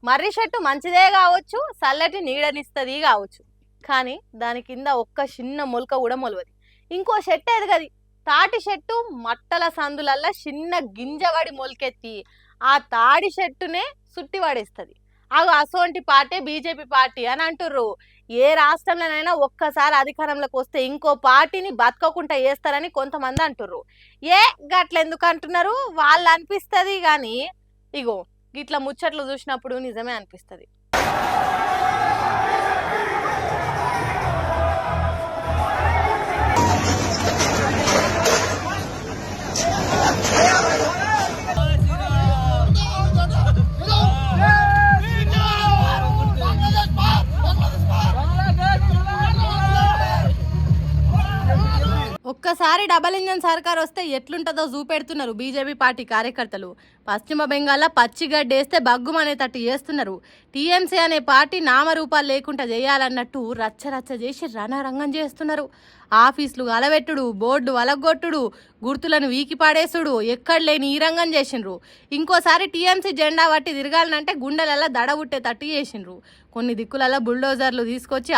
మర్రి చెట్టు మంచిదే కావచ్చు, చల్లటి నీడనిస్తుంది కావచ్చు, కానీ దాని కింద ఒక్క చిన్న మొలక కూడా మొలవది. ఇంకో చెట్టు ఎదగది, తాటి చెట్టు మట్టల సందులల్లా చిన్న గింజవడి మొలకెత్తి ఆ తాడి చెట్టునే సుట్టి పడేస్తుంది. అసోంటి పార్టీ బీజేపీ పార్టీ అని అంటుర్రు. ఏ రాష్ట్రంలోనైనా ఒక్కసారి అధికారంలోకి వస్తే ఇంకో పార్టీని బతకకుండా చేస్తారని కొంతమంది అంటుర్రు. ఏ గట్లెందుకు అంటున్నారు, వాళ్ళు అనిపిస్తుంది కానీ ఇగో గిట్ల ముచ్చట్లు చూసినప్పుడు నిజమే అనిపిస్తుంది. ఒక్కసారి డబల్ ఇంజన్ సర్కార్ వస్తే ఎట్లుంటుందో చూపెడుతున్నారు బీజేపీ పార్టీ కార్యకర్తలు. పశ్చిమ బెంగాల్లో పచ్చిగడ్డేస్తే బగ్గుమనేటట్టు చేస్తున్నారు. టీఎంసీ అనే పార్టీ నామరూపాలు లేకుండా చేయాలన్నట్టు రచ్చరచ్చ చేసి రణరంగం చేస్తున్నారు. ఆఫీసులు అలవెట్టుడు, బోర్డు వలగొట్టుడు, గుర్తులను వీకి పాడేసుడు, ఎక్కడ లేని ఈ రంగం చేసిండ్రు. ఇంకోసారి టీఎంసీ జెండా పట్టి తిరగాలనంటే గుండెలల్లా దడబుట్టేటట్టు చేసిండ్రు. కొన్ని దిక్కులలో బుల్డోజర్లు తీసుకొచ్చి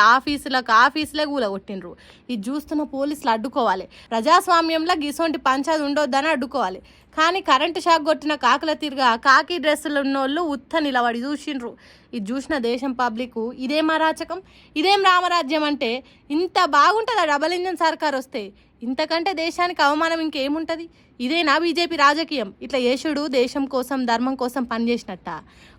ఆఫీసులే కూలగొట్టిండ్రు. ఇది చూస్తున్న పోలీసులు అడ్డుకోవాలి. ప్రజాస్వామ్యంలో గిసోంటి పంచాది ఉండొద్దని అడ్డుకోవాలి. కానీ కరెంటు షాక్ కొట్టిన కాకుల తిరిగా కాకి డ్రెస్సులు ఉన్నోళ్ళు ఉత్త నిలబడి చూసిండ్రు. ఇది చూసిన దేశం పబ్లిక్ ఇదేం అరాచకం, ఇదేం రామరాజ్యం అంటే ఇంత బాగుంటుందా డబల్ ఇంజన్ సర్కార్ వస్తే? ఇంతకంటే దేశానికి అవమానం ఇంకేముంటుంది? ఇదేనా బీజేపీ రాజకీయం? ఇట్లా యేషుడు దేశం కోసం ధర్మం కోసం పనిచేసినట్ట?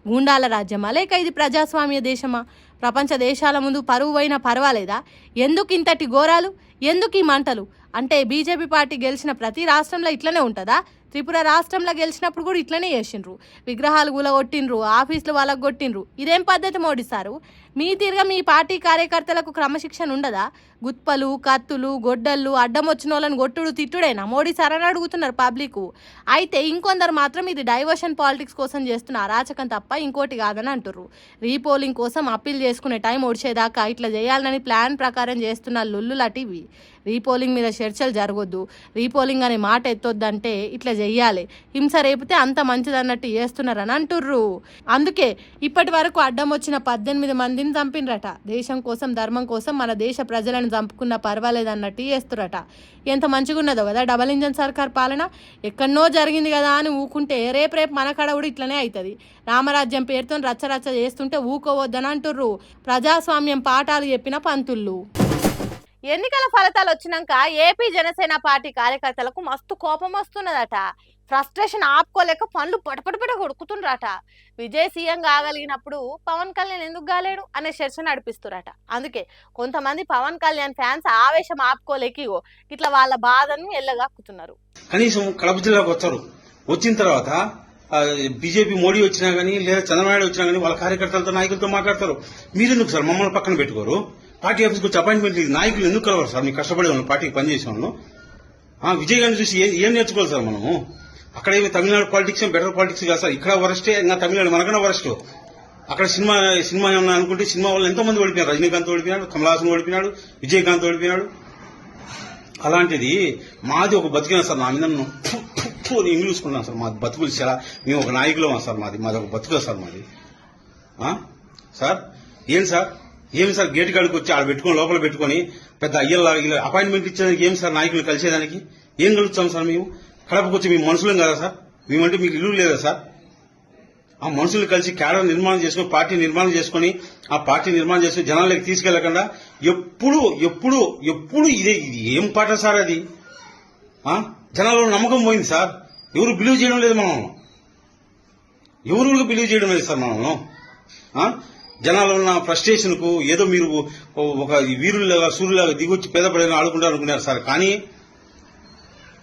గూండాల రాజ్యమా లేక ఇది ప్రజాస్వామ్య దేశమా? ప్రపంచ దేశాల ముందు పరువు అయినా పర్వాలేదా? ఎందుకు ఇంతటి ఘోరాలు, ఎందుకు ఈ మంటలు? అంటే బీజేపీ పార్టీ గెలిచిన ప్రతి రాష్ట్రంలో ఇట్లనే ఉంటుందా? త్రిపుర రాష్ట్రంలో గెలిచినప్పుడు కూడా ఇట్లనే చేసిండ్రు. విగ్రహాలు గులగొట్టిండ్రు, ఆఫీసులు వలగొట్టిండ్రు. ఇదేం పద్ధతి మోడీ సారు? మీ తిరగ మీ పార్టీ కార్యకర్తలకు క్రమశిక్షణ ఉండదా? గుత్పలు, కత్తులు, గొడ్డళ్ళు అడ్డం వచ్చిన వాళ్ళని కొట్టుడు తిట్టుడేనా మోడీ సార్ అని అడుగుతున్నారు పబ్లిక్. అయితే ఇంకొందరు మాత్రం ఇది డైవర్షన్ పాలిటిక్స్ కోసం చేస్తున్న అరాచకం తప్ప ఇంకోటి కాదని అంటుర్రు. రీపోలింగ్ కోసం అప్పీల్ చేసుకునే టైం ఒడిచేదాకా ఇట్లా చేయాలని ప్లాన్ ప్రకారం చేస్తున్న లొల్లులటివి. రీపోలింగ్ మీద చర్చలు జరగొద్దు, రీపోలింగ్ అనే మాట ఎత్తొద్దంటే ఇట్లా చెయ్యాలి, హింస రేపితే అంత మంచిదన్నట్టు చేస్తున్నారని అంటుర్రు. అందుకే ఇప్పటి వరకు అడ్డం వచ్చిన 18 మందిని చంపినరట. దేశం కోసం ధర్మం కోసం మన దేశ ప్రజలను చంపుకున్న పర్వాలేదన్నట్టు చేస్తురట. ఎంత మంచిగా ఉన్నదో కదా డబల్ ఇంజన్ సర్కార్ పాలన. ఎక్కడనో జరిగింది కదా అని ఊకుంటే రేపు మన కడ కూడా ఇట్లనే అవుతుంది. రామరాజ్యం పేరుతో రచ్చరచ్చ చేస్తుంటే ఊకోవద్దని అంటుర్రు ప్రజాస్వామ్యం పాఠాలు చెప్పిన పంతుళ్ళు. ఎన్నికల ఫలితాలు వచ్చినాక ఏపీ జనసేన పార్టీ కార్యకర్తలకు మస్తు కోపం వస్తున్నదట. ఫ్రస్ట్రేషన్ ఆపుకోలేక పనులు పటపటపట కొడుకుతుండ్రట. విజయ్ సీఎం కాగలిగినప్పుడు పవన్ కళ్యాణ్ ఎందుకు కాలేడు అనే చర్చ నడిపిస్తురట. అందుకే కొంతమంది పవన్ కళ్యాణ్ ఫ్యాన్స్ ఆవేశం ఆపుకోలేక ఇట్లా వాళ్ళ బాధను ఎల్లగాక్కుతున్నారు. కనీసం కడప జిల్లాకు వచ్చారు, వచ్చిన తర్వాత బీజేపీ మోడీ వచ్చినా గానీ లేదా చంద్రబాబు వచ్చినా గానీ వాళ్ళ కార్యకర్తలతో నాయకులతో మాట్లాడతారు. మీరెందుకు సార్ మమ్మల్ని పక్కన పెట్టుకోరు? పార్టీ ఆఫీస్కి వచ్చి అపాయింట్మెంట్ నాయకులు ఎందుకు కలవరు సార్? మీకు కష్టపడే వాళ్ళు పార్టీకి పనిచేసే వాళ్ళు విజయ్ గారిని చూసి ఏం నేర్చుకోవాలి సార్ మనము? అక్కడ ఏమి తమిళనాడు పాలిటిక్స్ బెటర్ పాలిటిక్స్ కాదు సార్. ఇక్కడ వరస్టే, ఇంకా తమిళనాడు మనకన్నా వరస్ట్. అక్కడ సినిమా ఏమన్నా అనుకుంటే సినిమా వాళ్ళు ఎంతో మంది ఓడిపోయారు. రజనీకాంత్ ఓడిపోయినాడు, కమలాసన్ ఓడిపోయినాడు, విజయకాంత్ ఓడిపోయినాడు. అలాంటిది మాది ఒక బతికినా సార్. నా మీద ఇంగ్లీష్ కున్నాం సార్. మాది బతుకులు చాలా, మేము ఒక నాయకులు సార్. మాది ఒక బతుకు సార్ మాది. సార్ ఏం సార్ గేటు కాడికి వచ్చి ఆడ పెట్టుకుని లోపల పెట్టుకుని పెద్ద అయ్యల్లా అపాయింట్మెంట్ ఇచ్చేదానికి ఏం సార్ నాయకులు కలిసేదానికి ఏం కలుగుతాం సార్? మేము కడపకు వచ్చి మేము మనుషులం కదా సార్? మేమంటే మీకు ఇల్లు లేదా సార్? ఆ మనుషులు కలిసి క్యాడర్ నిర్మాణం చేసుకుని పార్టీ నిర్మాణం చేసుకుని ఆ పార్టీ నిర్మాణం చేసుకుని జనాలకి తీసుకెళ్లకుండా ఎప్పుడు ఇది ఏం పాట సార్ అది? జనాల్లో నమ్మకం పోయింది సార్. ఎవరు బిలీవ్ చేయడం లేదు మనం. ఎవరు బిలీవ్ చేయడం లేదు సార్ మనం. జనాల్లో ఉన్న ఫ్రస్ట్రేషన్ కు ఏదో మీరు ఒక వీరులాగా సూర్యులాగా దిగొచ్చి పేద ప్రజలను ఆడుకుంటారు అనుకున్నారు సార్. కానీ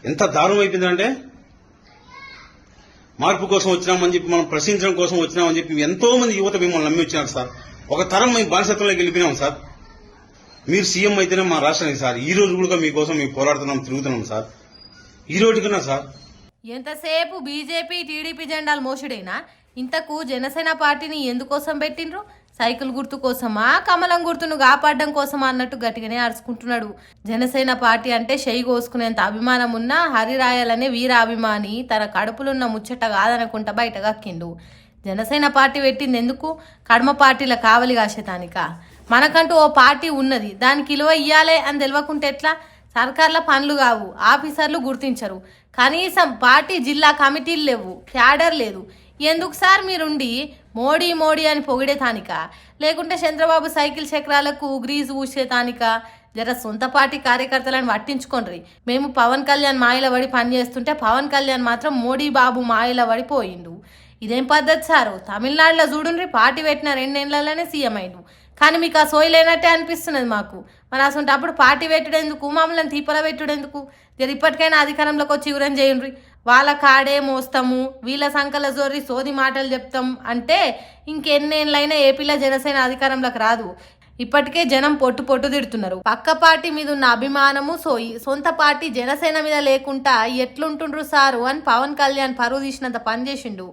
ఎంత దారుణం అయిపోయిందంటే మార్పు కోసం వచ్చినామని చెప్పి, మనం ప్రశ్నించడం కోసం వచ్చినామని చెప్పి ఎంతో మంది యువత మిమ్మల్ని నమ్మి వచ్చినారు సార్. ఒక తరం మేము బానిసత్వంలోకి వెళ్ళిపోయినాం సార్. మీరు సీఎం అయితేనే మా రాష్ట్రానికి సార్. ఈ రోజు కూడా మీకోసం మేము పోరాడుతున్నాం, తిరుగుతున్నాం సార్. ఈ రోజుకన్నా సార్ ఎంతసేపు బీజేపీ టీడీపీ జెండాలు మోసుడైనా ఇంతకు జనసేన పార్టీని ఎందుకోసం పెట్టిండ్రు? సైకిల్ గుర్తు కోసమా, కమలం గుర్తును కాపాడడం కోసమా అన్నట్టు గట్టిగానే అరుచుకుంటున్నాడు. జనసేన పార్టీ అంటే షెయి కోసుకునేంత అభిమానం ఉన్న హరిరాయలనే వీరాభిమాని తన కడుపులున్న ముచ్చట కాదనుకుంటా బయటగక్కిండు. జనసేన పార్టీ పెట్టింది ఎందుకు? కడమ పార్టీల కావలి కాసేతానిక? మనకంటూ ఓ పార్టీ ఉన్నది, దానికి విలువ ఇయ్యాలే అని తెలియకుంటే ఎట్లా? సర్కార్ల పనులు కావు, ఆఫీసర్లు గుర్తించరు, కనీసం పార్టీ జిల్లా కమిటీలు లేవు, క్యాడర్ లేదు. ఎందుకు సార్ మీరుండి మోడీ మోడీ అని పొగిడేతానిక? లేకుంటే చంద్రబాబు సైకిల్ చక్రాలకు గ్రీజు ఊసేతానిక? జర సొంత పార్టీ కార్యకర్తలను పట్టించుకోండి. మేము పవన్ కళ్యాణ్ మాయల పడి పనిచేస్తుంటే పవన్ కళ్యాణ్ మాత్రం మోడీ బాబు మాయల పడిపోయిండు. ఇదేం పద్ధతి సారు? తమిళనాడులో చూడుండ్రి, పార్టీ పెట్టిన 2 ఏళ్లలోనే సీఎం అయిండు. కానీ మీకు ఆ సోయి లేనట్టే అనిపిస్తున్నది మాకు. మరి అసలు అప్పుడు పార్టీ పెట్టుడెందుకు, మమ్మల్ని తీపల పెట్టుడెందుకు? జర ఇప్పటికైనా అధికారంలోకి వచ్చి వివరం చేయండి. వాళ్ళ కాడే మోస్తాము, వీళ్ళ సంకల జోరి సోది మాటలు చెప్తాం అంటే ఇంకెన్నేళ్ళైనా ఏపీలో జనసేన అధికారంలోకి రాదు. ఇప్పటికే జనం పొట్టు పొట్టు తిడుతున్నారు. పక్క పార్టీ మీద ఉన్న అభిమానము సోయి, సొంత పార్టీ జనసేన మీద లేకుండా ఎట్లుంటుండ్రు సారు అని పవన్ కళ్యాణ్ పరువు తీసినంత పని చేసిండు.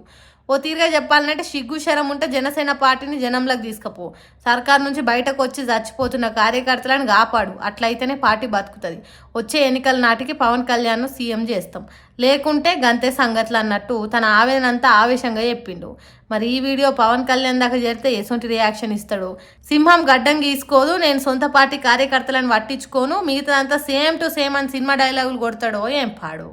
ఓ తీరుగా చెప్పాలంటే సిగ్గు శరం ఉంటే జనసేన పార్టీని జనంలోకి తీసుకపో. సర్కార్ నుంచి బయటకు వచ్చి చచ్చిపోతున్న కార్యకర్తలను కాపాడు. అట్లయితేనే పార్టీ బతుకుతుంది. వచ్చే ఎన్నికల నాటికి పవన్ కళ్యాణ్ను సీఎం చేస్తాం, లేకుంటే గంతే సంగతులు అన్నట్టు తన ఆవేదనంతా ఆవేశంగా చెప్పిండు. మరి ఈ వీడియో పవన్ కళ్యాణ్ దాకా చేరితే ఎసొంటి రియాక్షన్ ఇస్తాడు? సింహం గడ్డం గీసుకోదు, నేను సొంత పార్టీ కార్యకర్తలను పట్టించుకోను, మిగతాదంతా సేమ్ టు సేమ్ అని సినిమా డైలాగులు కొడతాడో ఏం పాడు.